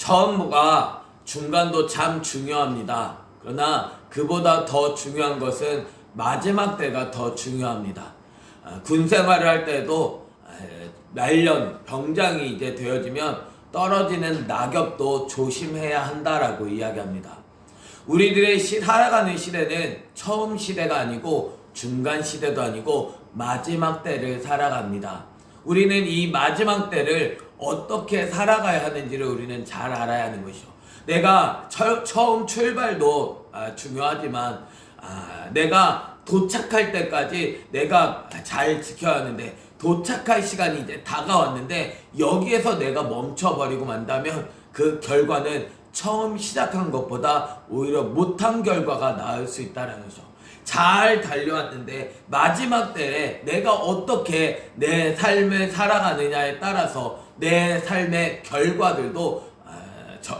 처음과 중간도 참 중요합니다. 그러나 그보다 더 중요한 것은 마지막 때가 더 중요합니다. 군 생활을 할 때도 말년 병장이 이제 되어지면 떨어지는 낙엽도 조심해야 한다라고 이야기합니다. 우리들의 살아가는 시대는 처음 시대가 아니고 중간 시대도 아니고 마지막 때를 살아갑니다. 우리는 이 마지막 때를 어떻게 살아가야 하는지를 우리는 잘 알아야 하는 것이죠. 내가 처음 출발도 중요하지만 내가 도착할 때까지 내가 잘 지켜야 하는데, 도착할 시간이 이제 다가왔는데 여기에서 내가 멈춰버리고 만다면 그 결과는 처음 시작한 것보다 오히려 못한 결과가 나올 수 있다는 거죠. 잘 달려왔는데 마지막 때에 내가 어떻게 내 삶을 살아가느냐에 따라서 내 삶의 결과들도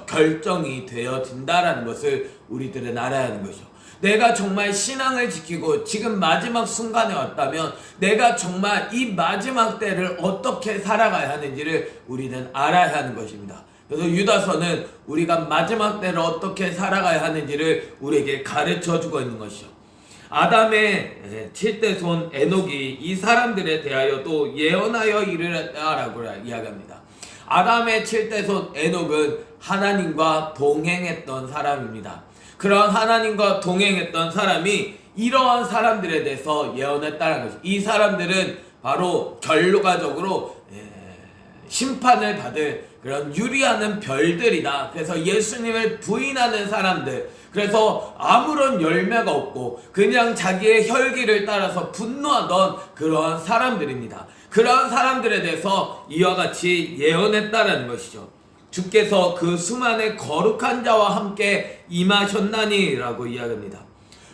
결정이 되어진다라는 것을 우리들은 알아야 하는 것이죠. 내가 정말 신앙을 지키고 지금 마지막 순간에 왔다면 내가 정말 이 마지막 때를 어떻게 살아가야 하는지를 우리는 알아야 하는 것입니다. 그래서 유다서는 우리가 마지막 때를 어떻게 살아가야 하는지를 우리에게 가르쳐주고 있는 것이죠. 아담의 7대 손 에녹이 이 사람들에 대하여도 예언하여 이르렀다라고 이야기합니다. 아담의 7대 손 에녹은 하나님과 동행했던 사람입니다. 그런 하나님과 동행했던 사람이 이러한 사람들에 대해서 예언했다는 것이죠. 이 사람들은 바로 결과적으로 심판을 받을 그런 유리하는 별들이다. 그래서 예수님을 부인하는 사람들, 그래서 아무런 열매가 없고 그냥 자기의 혈기를 따라서 분노하던 그러한 사람들입니다. 그러한 사람들에 대해서 이와 같이 예언했다라는 것이죠. 주께서 그 수많은 거룩한 자와 함께 임하셨나니 라고 이야기합니다.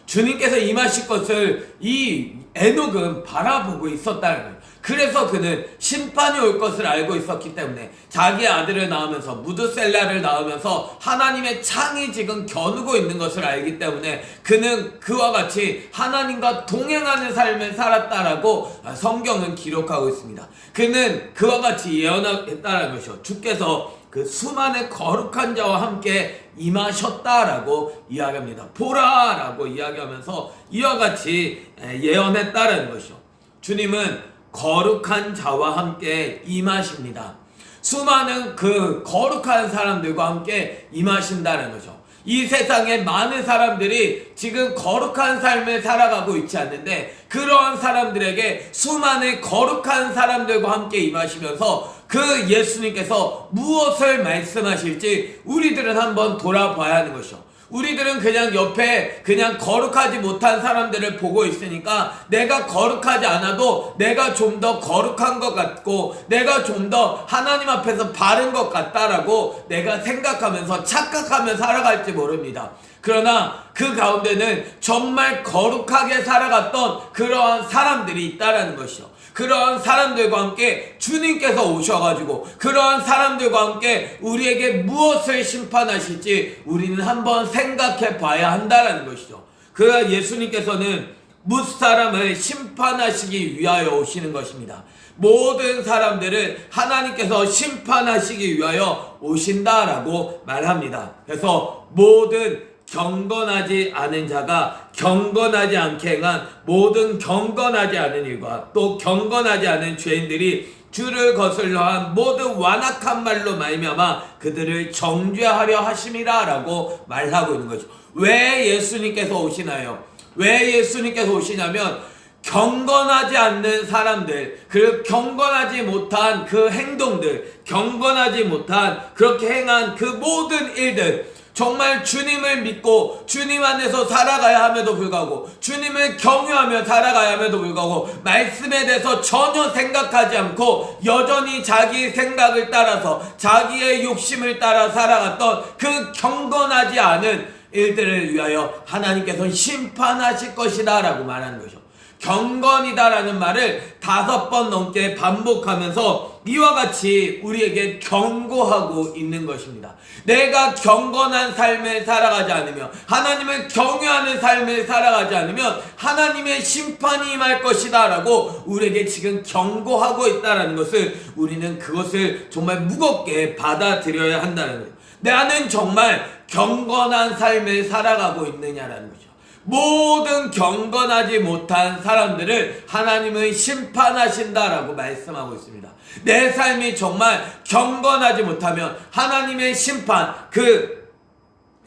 주님께서 임하실 것을 이 에녹은 바라보고 있었다는 거예요. 그래서 그는 심판이 올 것을 알고 있었기 때문에 자기 아들을 낳으면서 무드셀라를 낳으면서 하나님의 창이 지금 겨누고 있는 것을 알기 때문에 그는 그와 같이 하나님과 동행하는 삶을 살았다라고 성경은 기록하고 있습니다. 그는 그와 같이 예언했다는 것이죠. 주께서 그 수많은 거룩한 자와 함께 임하셨다라고 이야기합니다. 보라라고 이야기하면서 이와 같이 예언했다라는 것이죠. 주님은 거룩한 자와 함께 임하십니다. 수많은 그 거룩한 사람들과 함께 임하신다는 거죠. 이 세상에 많은 사람들이 지금 거룩한 삶을 살아가고 있지 않는데 그러한 사람들에게 수많은 거룩한 사람들과 함께 임하시면서 그 예수님께서 무엇을 말씀하실지 우리들은 한번 돌아봐야 하는 것이죠. 우리들은 그냥 옆에 그냥 거룩하지 못한 사람들을 보고 있으니까 내가 거룩하지 않아도 내가 좀 더 거룩한 것 같고 내가 좀 더 하나님 앞에서 바른 것 같다라고 내가 생각하면서 착각하며 살아갈지 모릅니다. 그러나 그 가운데는 정말 거룩하게 살아갔던 그러한 사람들이 있다라는 것이죠. 그러한 사람들과 함께 주님께서 오셔가지고 그러한 사람들과 함께 우리에게 무엇을 심판하실지 우리는 한번 생각해 봐야 한다는 것이죠. 그 예수님께서는 무사람을 심판하시기 위하여 오시는 것입니다. 모든 사람들을 하나님께서 심판하시기 위하여 오신다라고 말합니다. 그래서 모든 경건하지 않은 자가 경건하지 않게 행한 모든 경건하지 않은 일과 또 경건하지 않은 죄인들이 주를 거슬러 한 모든 완악한 말로 말미암아 그들을 정죄하려 하심이라 라고 말하고 있는 거죠. 왜 예수님께서 오시나요? 왜 예수님께서 오시냐면 경건하지 않는 사람들, 그 경건하지 못한 그 행동들, 경건하지 못한 그렇게 행한 그 모든 일들, 정말 주님을 믿고 주님 안에서 살아가야 함에도 불구하고 주님을 경외하며 살아가야 함에도 불구하고 말씀에 대해서 전혀 생각하지 않고 여전히 자기 생각을 따라서 자기의 욕심을 따라 살아갔던 그 경건하지 않은 일들을 위하여 하나님께서는 심판하실 것이다 라고 말하는 거죠. 경건이다라는 말을 5번 넘게 반복하면서 이와 같이 우리에게 경고하고 있는 것입니다. 내가 경건한 삶을 살아가지 않으면, 하나님을 경외하는 삶을 살아가지 않으면 하나님의 심판이 임할 것이다 라고 우리에게 지금 경고하고 있다는 것을 우리는 그것을 정말 무겁게 받아들여야 한다는 거예요. 나는 정말 경건한 삶을 살아가고 있느냐라는 거죠. 모든 경건하지 못한 사람들을 하나님은 심판하신다라고 말씀하고 있습니다. 내 삶이 정말 경건하지 못하면 하나님의 심판, 그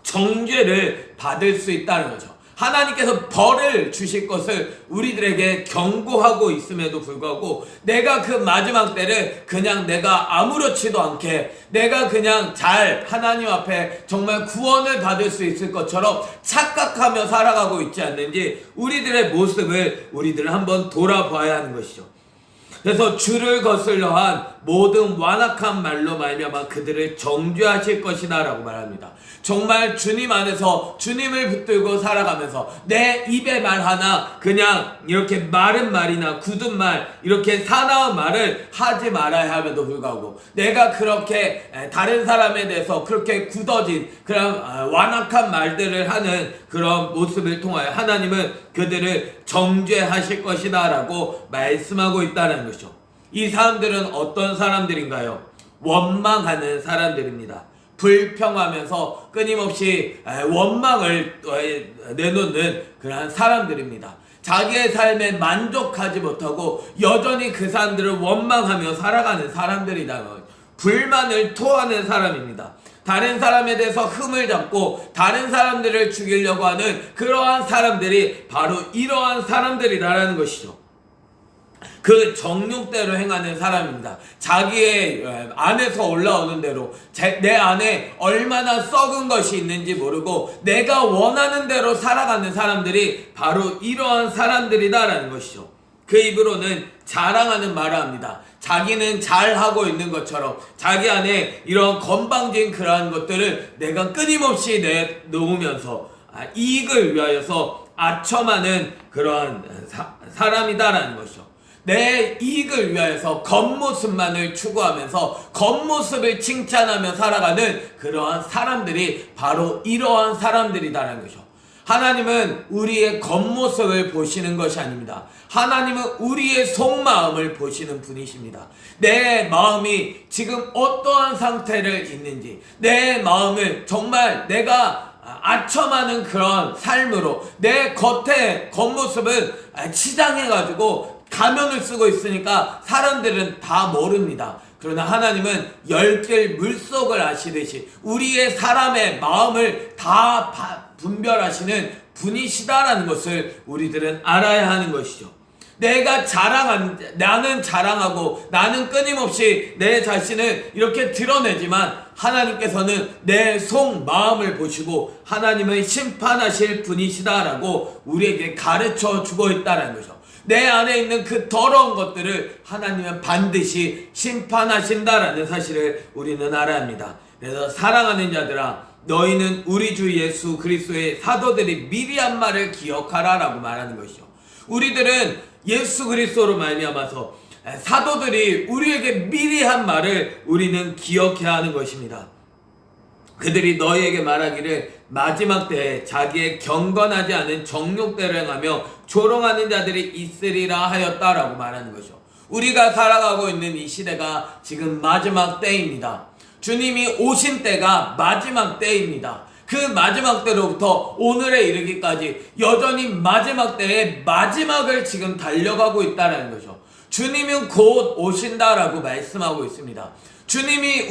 정죄를 받을 수 있다는 거죠. 하나님께서 벌을 주실 것을 우리들에게 경고하고 있음에도 불구하고 내가 그 마지막 때를 그냥 내가 아무렇지도 않게 내가 그냥 잘 하나님 앞에 정말 구원을 받을 수 있을 것처럼 착각하며 살아가고 있지 않는지 우리들의 모습을 우리들은 한번 돌아봐야 하는 것이죠. 그래서 주를 거슬러 한 모든 완악한 말로 말미암아 그들을 정죄하실 것이다 라고 말합니다. 정말 주님 안에서 주님을 붙들고 살아가면서 내 입에 말 하나 그냥 이렇게 마른 말이나 굳은 말 이렇게 사나운 말을 하지 말아야 함에도 불구하고 내가 그렇게 다른 사람에 대해서 그렇게 굳어진 그런 완악한 말들을 하는 그런 모습을 통하여 하나님은 그들을 정죄하실 것이다 라고 말씀하고 있다는 것이죠. 이 사람들은 어떤 사람들인가요? 원망하는 사람들입니다. 불평하면서 끊임없이 원망을 내놓는 그러한 사람들입니다. 자기의 삶에 만족하지 못하고 여전히 그 사람들을 원망하며 살아가는 사람들이다. 불만을 토하는 사람입니다. 다른 사람에 대해서 흠을 잡고 다른 사람들을 죽이려고 하는 그러한 사람들이 바로 이러한 사람들이라는 것이죠. 그 정욕대로 행하는 사람입니다. 자기의 안에서 올라오는 대로 내 안에 얼마나 썩은 것이 있는지 모르고 내가 원하는 대로 살아가는 사람들이 바로 이러한 사람들이다라는 것이죠. 그 입으로는 자랑하는 말을 합니다. 자기는 잘하고 있는 것처럼 자기 안에 이런 건방진 그러한 것들을 내가 끊임없이 내놓으면서 이익을 위하여서 아첨하는 그러한 사람이다라는 것이죠. 내 이익을 위하여서 겉모습만을 추구하면서 겉모습을 칭찬하며 살아가는 그러한 사람들이 바로 이러한 사람들이다라는 것이죠. 하나님은 우리의 겉모습을 보시는 것이 아닙니다. 하나님은 우리의 속마음을 보시는 분이십니다. 내 마음이 지금 어떠한 상태를 있는지, 내 마음을 정말 내가 아첨하는 그런 삶으로 내 겉모습은 치장해가지고 가면을 쓰고 있으니까 사람들은 다 모릅니다. 그러나 하나님은 열길 물속을 아시듯이 우리의 사람의 마음을 다 분별하시는 분이시다라는 것을 우리들은 알아야 하는 것이죠. 나는 자랑하고 나는 끊임없이 내 자신을 이렇게 드러내지만 하나님께서는 내 속마음을 보시고 하나님은 심판하실 분이시다라고 우리에게 가르쳐 주고 있다는 거죠. 내 안에 있는 그 더러운 것들을 하나님은 반드시 심판하신다라는 사실을 우리는 알아야 합니다. 그래서 사랑하는 자들아, 너희는 우리 주 예수 그리스도의 사도들이 미리 한 말을 기억하라 라고 말하는 것이죠. 우리들은 예수 그리스도로 말미암아서 사도들이 우리에게 미리 한 말을 우리는 기억해야 하는 것입니다. 그들이 너희에게 말하기를 마지막 때에 자기의 경건하지 않은 정욕대로 행하며 조롱하는 자들이 있으리라 하였다라고 말하는 것이죠. 우리가 살아가고 있는 이 시대가 지금 마지막 때입니다. 주님이 오신 때가 마지막 때입니다. 그 마지막 때로부터 오늘에 이르기까지 여전히 마지막 때의 마지막을 지금 달려가고 있다는 거죠. 주님은 곧 오신다라고 말씀하고 있습니다. 주님이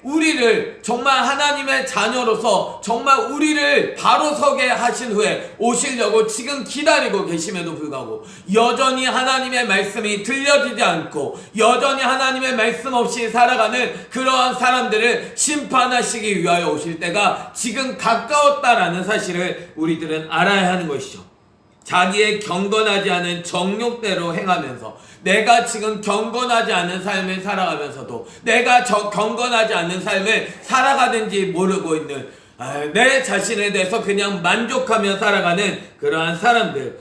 우리를 정말 하나님의 자녀로서 정말 우리를 바로 서게 하신 후에 오시려고 지금 기다리고 계심에도 불구하고 여전히 하나님의 말씀이 들려지지 않고 여전히 하나님의 말씀 없이 살아가는 그러한 사람들을 심판하시기 위하여 오실 때가 지금 가까웠다라는 사실을 우리들은 알아야 하는 것이죠. 자기의 경건하지 않은 정욕대로 행하면서 내가 지금 경건하지 않은 삶을 살아가면서도 내가 경건하지 않은 삶을 살아가는지 모르고 있는 내 자신에 대해서 그냥 만족하며 살아가는 그러한 사람들,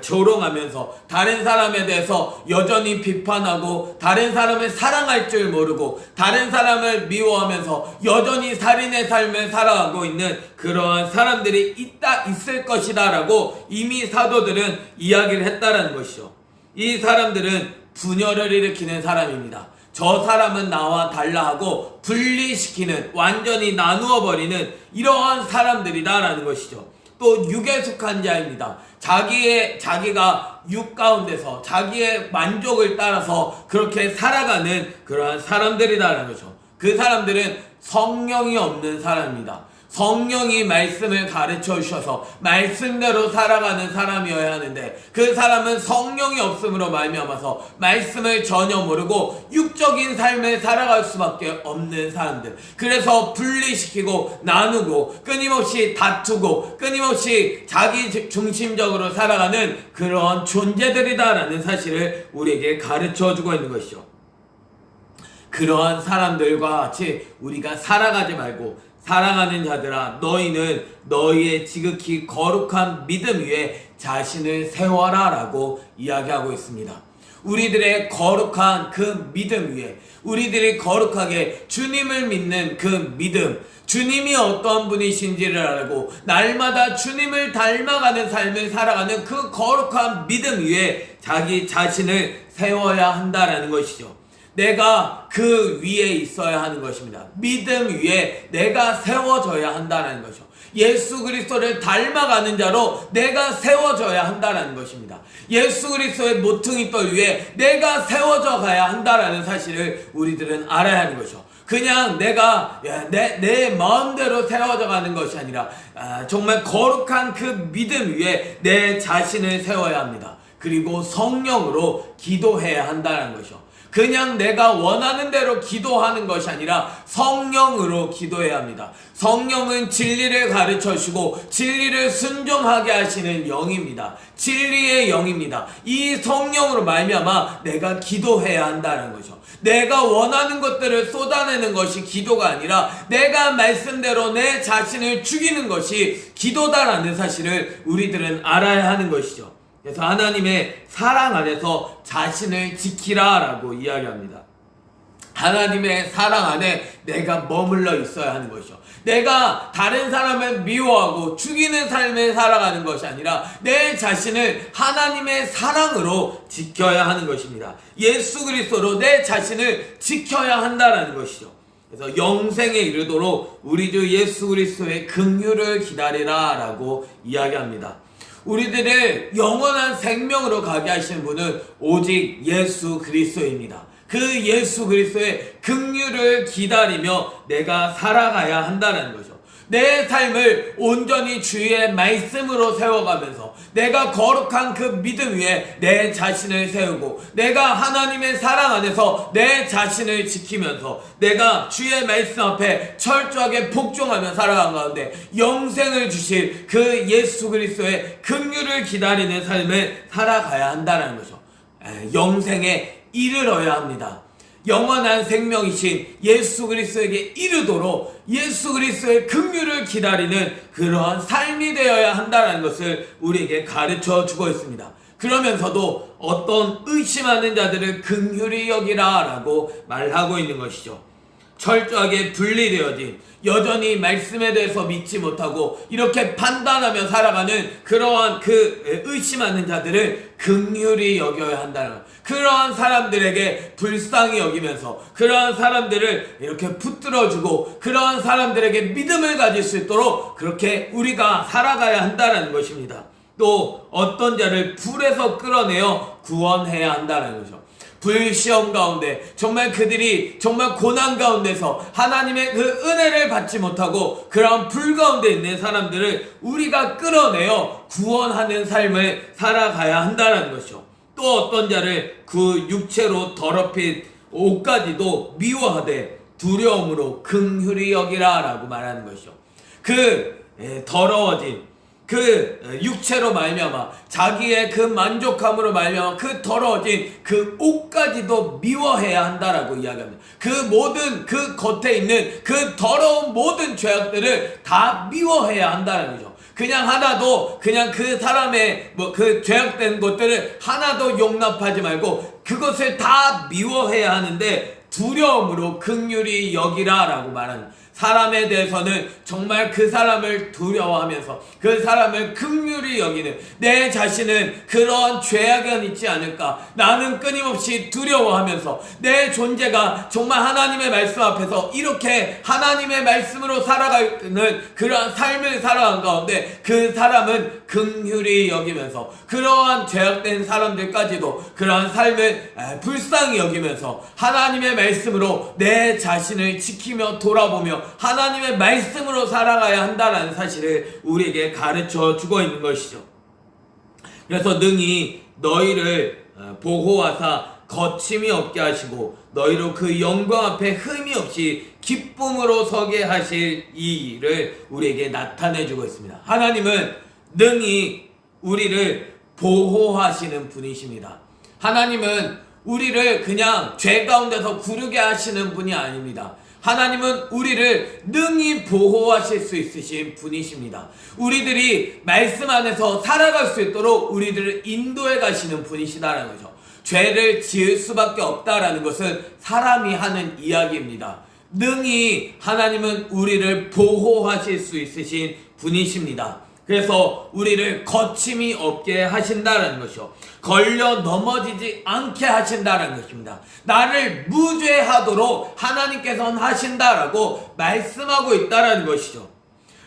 조롱하면서 다른 사람에 대해서 여전히 비판하고 다른 사람을 사랑할 줄 모르고 다른 사람을 미워하면서 여전히 살인의 삶을 살아가고 있는 그러한 사람들이 있을 것이다 라고 이미 사도들은 이야기를 했다라는 것이죠. 이 사람들은 분열을 일으키는 사람입니다. 저 사람은 나와 달라 하고 분리시키는, 완전히 나누어 버리는 이러한 사람들이다라는 것이죠. 또 육에 속한 자입니다. 자기가 육 가운데서 자기의 만족을 따라서 그렇게 살아가는 그러한 사람들이다라는 거죠. 그 사람들은 성령이 없는 사람입니다. 성령이 말씀을 가르쳐 주셔서 말씀대로 살아가는 사람이어야 하는데, 그 사람은 성령이 없음으로 말미암아서 말씀을 전혀 모르고 육적인 삶을 살아갈 수밖에 없는 사람들. 그래서 분리시키고 나누고 끊임없이 다투고 끊임없이 자기 중심적으로 살아가는 그런 존재들이다라는 사실을 우리에게 가르쳐 주고 있는 것이죠. 그러한 사람들과 같이 우리가 살아가지 말고, 사랑하는 자들아, 너희는 너희의 지극히 거룩한 믿음 위에 자신을 세워라 라고 이야기하고 있습니다. 우리들의 거룩한 그 믿음 위에, 우리들이 거룩하게 주님을 믿는 그 믿음, 주님이 어떤 분이신지를 알고 날마다 주님을 닮아가는 삶을 살아가는 그 거룩한 믿음 위에 자기 자신을 세워야 한다라는 것이죠. 내가 그 위에 있어야 하는 것입니다. 믿음 위에 내가 세워져야 한다는 것이죠. 예수 그리스도를 닮아가는 자로 내가 세워져야 한다는 것입니다. 예수 그리스도의 모퉁이돌 위에 내가 세워져 가야 한다는 사실을 우리들은 알아야 하는 것이죠. 그냥 내가 내 마음대로 세워져 가는 것이 아니라 정말 거룩한 그 믿음 위에 내 자신을 세워야 합니다. 그리고 성령으로 기도해야 한다는 것이죠. 그냥 내가 원하는 대로 기도하는 것이 아니라 성령으로 기도해야 합니다. 성령은 진리를 가르쳐 주시고 진리를 순종하게 하시는 영입니다. 진리의 영입니다. 이 성령으로 말미암아 내가 기도해야 한다는 거죠. 내가 원하는 것들을 쏟아내는 것이 기도가 아니라 내가 말씀대로 내 자신을 죽이는 것이 기도다라는 사실을 우리들은 알아야 하는 것이죠. 그래서 하나님의 사랑 안에서 자신을 지키라 라고 이야기합니다. 하나님의 사랑 안에 내가 머물러 있어야 하는 것이죠. 내가 다른 사람을 미워하고 죽이는 삶을 살아가는 것이 아니라 내 자신을 하나님의 사랑으로 지켜야 하는 것입니다. 예수 그리스도로 내 자신을 지켜야 한다는 것이죠. 그래서 영생에 이르도록 우리 주 예수 그리스도의 긍휼을 기다리라 라고 이야기합니다. 우리들을 영원한 생명으로 가게 하시는 분은 오직 예수 그리스도입니다. 그 예수 그리스도의 긍휼을 기다리며 내가 살아가야 한다는 거죠. 내 삶을 온전히 주의 말씀으로 세워가면서 내가 거룩한 그 믿음 위에 내 자신을 세우고 내가 하나님의 사랑 안에서 내 자신을 지키면서 내가 주의 말씀 앞에 철저하게 복종하며 살아간 가운데 영생을 주실 그 예수 그리스도의 긍휼을 기다리는 삶을 살아가야 한다는 거죠. 영생에 이르러야 합니다. 영원한 생명이신 예수 그리스도에게 이르도록 예수 그리스도의 긍휼을 기다리는 그러한 삶이 되어야 한다는 것을 우리에게 가르쳐 주고 있습니다. 그러면서도 어떤 의심하는 자들을 긍휼히 여기라 라고 말하고 있는 것이죠. 철저하게 분리되어진, 여전히 말씀에 대해서 믿지 못하고 이렇게 판단하며 살아가는 그러한 그 의심하는 자들을 긍휼히 여겨야 한다는 것. 그러한 사람들에게 불쌍히 여기면서 그러한 사람들을 이렇게 붙들어주고 그러한 사람들에게 믿음을 가질 수 있도록 그렇게 우리가 살아가야 한다는 것입니다. 또 어떤 자를 불에서 끌어내어 구원해야 한다는 거죠. 불시험 가운데 정말 그들이 정말 고난 가운데서 하나님의 그 은혜를 받지 못하고 그런 불 가운데 있는 사람들을 우리가 끌어내어 구원하는 삶을 살아가야 한다는 것이죠. 또 어떤 자를 그 육체로 더럽힌 옷까지도 미워하되 두려움으로 긍휼히 여기라 라고 말하는 것이죠. 그 더러워진 그 육체로 말미암아 자기의 그 만족함으로 말미암아 그 더러워진 그 옷까지도 미워해야 한다라고 이야기합니다. 그 모든 그 겉에 있는 그 더러운 모든 죄악들을 다 미워해야 한다는 거죠. 그냥 하나도 그냥 그 사람의 그 죄악된 것들을 하나도 용납하지 말고 그것을 다 미워해야 하는데 두려움으로 긍휼히 여기라 라고 말하는, 사람에 대해서는 정말 그 사람을 두려워하면서 그 사람을 긍휼히 여기는 내 자신은 그러한 죄악은 있지 않을까, 나는 끊임없이 두려워하면서 내 존재가 정말 하나님의 말씀 앞에서 이렇게 하나님의 말씀으로 살아가는 그러한 삶을 살아간 가운데 그 사람은 긍휼히 여기면서 그러한 죄악된 사람들까지도 그러한 삶을 불쌍히 여기면서 하나님의 말씀으로 내 자신을 지키며 돌아보며 하나님의 말씀으로 살아가야 한다는 사실을 우리에게 가르쳐 주고 있는 것이죠. 그래서 능히 너희를 보호하사 거침이 없게 하시고 너희로 그 영광 앞에 흠이 없이 기쁨으로 서게 하실 이 일을 우리에게 나타내 주고 있습니다. 하나님은 능히 우리를 보호하시는 분이십니다. 하나님은 우리를 그냥 죄 가운데서 구르게 하시는 분이 아닙니다. 하나님은 우리를 능히 보호하실 수 있으신 분이십니다. 우리들이 말씀 안에서 살아갈 수 있도록 우리들을 인도해 가시는 분이시다라는 거죠. 죄를 지을 수밖에 없다라는 것은 사람이 하는 이야기입니다. 능히 하나님은 우리를 보호하실 수 있으신 분이십니다. 그래서 우리를 거침이 없게 하신다라는 것이요, 걸려 넘어지지 않게 하신다라는 것입니다. 나를 무죄하도록 하나님께서는 하신다라고 말씀하고 있다라는 것이죠.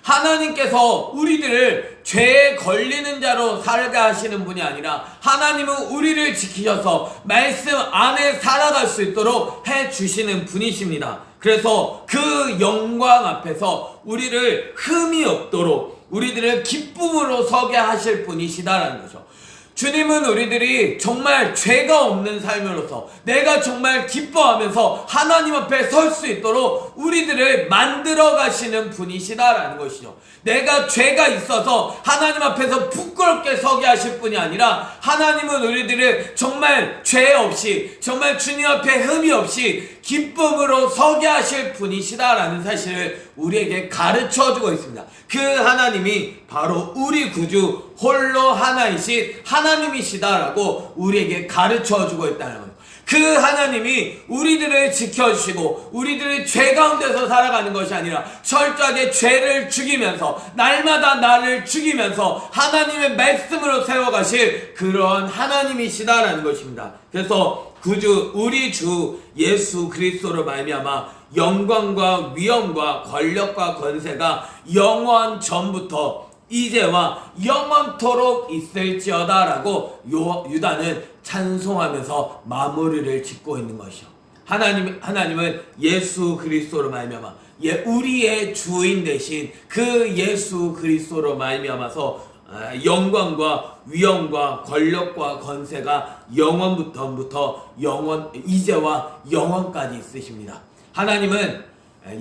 하나님께서 우리들을 죄에 걸리는 자로 살게 하시는 분이 아니라 하나님은 우리를 지키셔서 말씀 안에 살아갈 수 있도록 해주시는 분이십니다. 그래서 그 영광 앞에서 우리를 흠이 없도록 우리들을 기쁨으로 서게 하실 분이시다라는 거죠. 주님은 우리들이 정말 죄가 없는 삶으로서 내가 정말 기뻐하면서 하나님 앞에 설 수 있도록 우리들을 만들어 가시는 분이시다라는 것이죠. 내가 죄가 있어서 하나님 앞에서 부끄럽게 서게 하실 분이 아니라 하나님은 우리들을 정말 죄 없이 정말 주님 앞에 흠이 없이 기쁨으로 서게 하실 분이시다라는 사실을 우리에게 가르쳐 주고 있습니다. 그 하나님이 바로 우리 구주 홀로 하나이신 하나님이시다라고 우리에게 가르쳐 주고 있다는 거예요. 그 하나님이 우리들을 지켜주시고 우리들의 죄 가운데서 살아가는 것이 아니라 철저하게 죄를 죽이면서 날마다 나를 죽이면서 하나님의 말씀으로 세워가실 그런 하나님이시다라는 것입니다. 그래서 구주 우리 주 예수 그리스도로 말미암아 영광과 위엄과 권력과 권세가 영원 전부터 이제와 영원토록 있을지어다라고 유다는 찬송하면서 마무리를 짓고 있는 것이요. 하나님은 예수 그리스도로 말미암아 우리의 주인 되신 그 예수 그리스도로 말미암아서 영광과 위엄과 권력과 권세가 영원부터 이제와 영원까지 있으십니다. 하나님은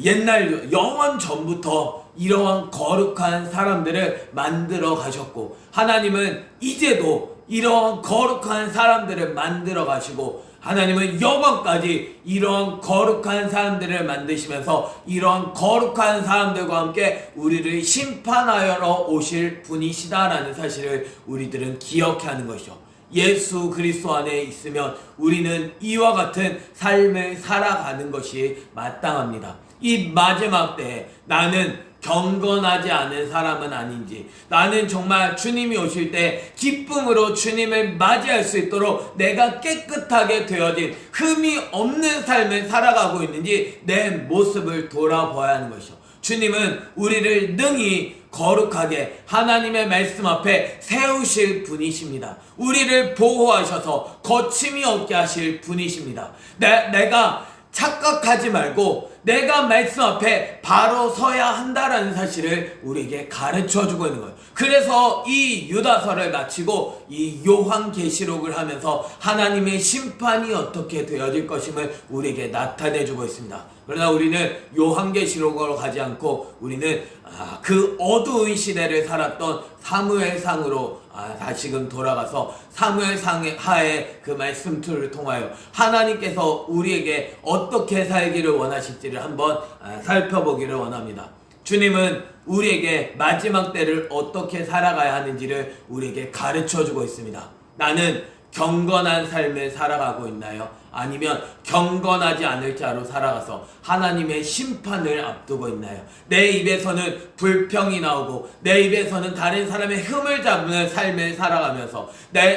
옛날 영원 전부터 이러한 거룩한 사람들을 만들어 가셨고 하나님은 이제도 이러한 거룩한 사람들을 만들어 가시고 하나님은 영원까지 이러한 거룩한 사람들을 만드시면서 이러한 거룩한 사람들과 함께 우리를 심판하여 오실 분이시다라는 사실을 우리들은 기억해야 하는 것이죠. 예수 그리스도 안에 있으면 우리는 이와 같은 삶을 살아가는 것이 마땅합니다. 이 마지막 때에 나는 경건하지 않은 사람은 아닌지, 나는 정말 주님이 오실 때 기쁨으로 주님을 맞이할 수 있도록 내가 깨끗하게 되어진 흠이 없는 삶을 살아가고 있는지 내 모습을 돌아봐야 하는 것이죠. 주님은 우리를 능히 거룩하게 하나님의 말씀 앞에 세우실 분이십니다. 우리를 보호하셔서 거침이 없게 하실 분이십니다. 내가 착각하지 말고 내가 말씀 앞에 바로 서야 한다라는 사실을 우리에게 가르쳐주고 있는 거예요. 그래서 이 유다서를 마치고 이 요한계시록을 하면서 하나님의 심판이 어떻게 되어질 것임을 우리에게 나타내주고 있습니다. 그러나 우리는 요한계시록으로 가지 않고 우리는 그 어두운 시대를 살았던 사무엘상으로 다시금 돌아가서 사무엘상 하에 그 말씀들을 통하여 하나님께서 우리에게 어떻게 살기를 원하실지를 한번 살펴보기를 원합니다. 주님은 우리에게 마지막 때를 어떻게 살아가야 하는지를 우리에게 가르쳐주고 있습니다. 나는 경건한 삶을 살아가고 있나요? 아니면 경건하지 않을 자로 살아가서 하나님의 심판을 앞두고 있나요? 내 입에서는 불평이 나오고 내 입에서는 다른 사람의 흠을 잡는 삶을 살아가면서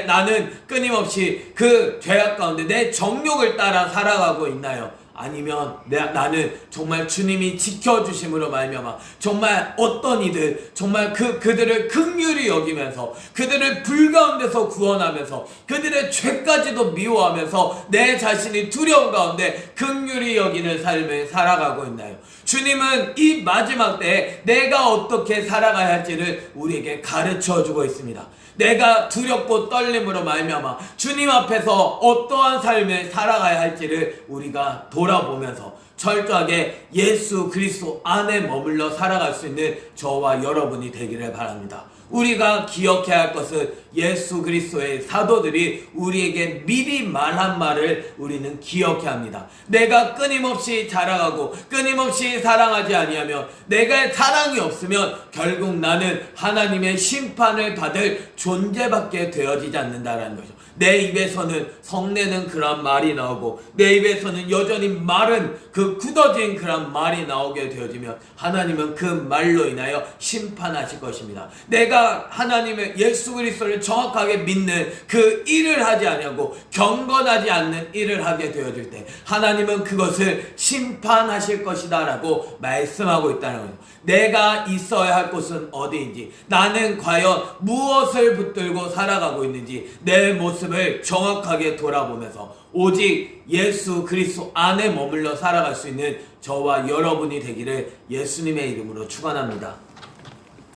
나는 끊임없이 그 죄악 가운데 내 정욕을 따라 살아가고 있나요? 아니면 나는 정말 주님이 지켜주심으로 말미암아 정말 어떤 이들 정말 그들을 긍휼히 여기면서 그들을 불 가운데서 구원하면서 그들의 죄까지도 미워하면서 내 자신이 두려운 가운데 긍휼히 여기는 삶을 살아가고 있나요? 주님은 이 마지막 때에 내가 어떻게 살아가야 할지를 우리에게 가르쳐주고 있습니다. 내가 두렵고 떨림으로 말미암아 주님 앞에서 어떠한 삶을 살아가야 할지를 우리가 돌아보면서 철저하게 예수 그리스도 안에 머물러 살아갈 수 있는 저와 여러분이 되기를 바랍니다. 우리가 기억해야 할 것은 예수 그리스도의 사도들이 우리에게 미리 말한 말을 우리는 기억해야 합니다. 내가 끊임없이 자랑하고 끊임없이 사랑하지 아니하며 내가 사랑이 없으면 결국 나는 하나님의 심판을 받을 존재밖에 되어지지 않는다라는 거죠. 내 입에서는 성내는 그런 말이 나오고 내 입에서는 여전히 말은 그 굳어진 그런 말이 나오게 되어지면 하나님은 그 말로 인하여 심판하실 것입니다. 내가 하나님의 예수 그리스도를 정확하게 믿는 그 일을 하지 아니하고 경건하지 않는 일을 하게 되어질 때 하나님은 그것을 심판하실 것이다 라고 말씀하고 있다는 거죠. 내가 있어야 할 곳은 어디인지, 나는 과연 무엇을 붙들고 살아가고 있는지 내 모습을 정확하게 돌아보면서 오직 예수 그리스도 안에 머물러 살아갈 수 있는 저와 여러분이 되기를 예수님의 이름으로 축원합니다.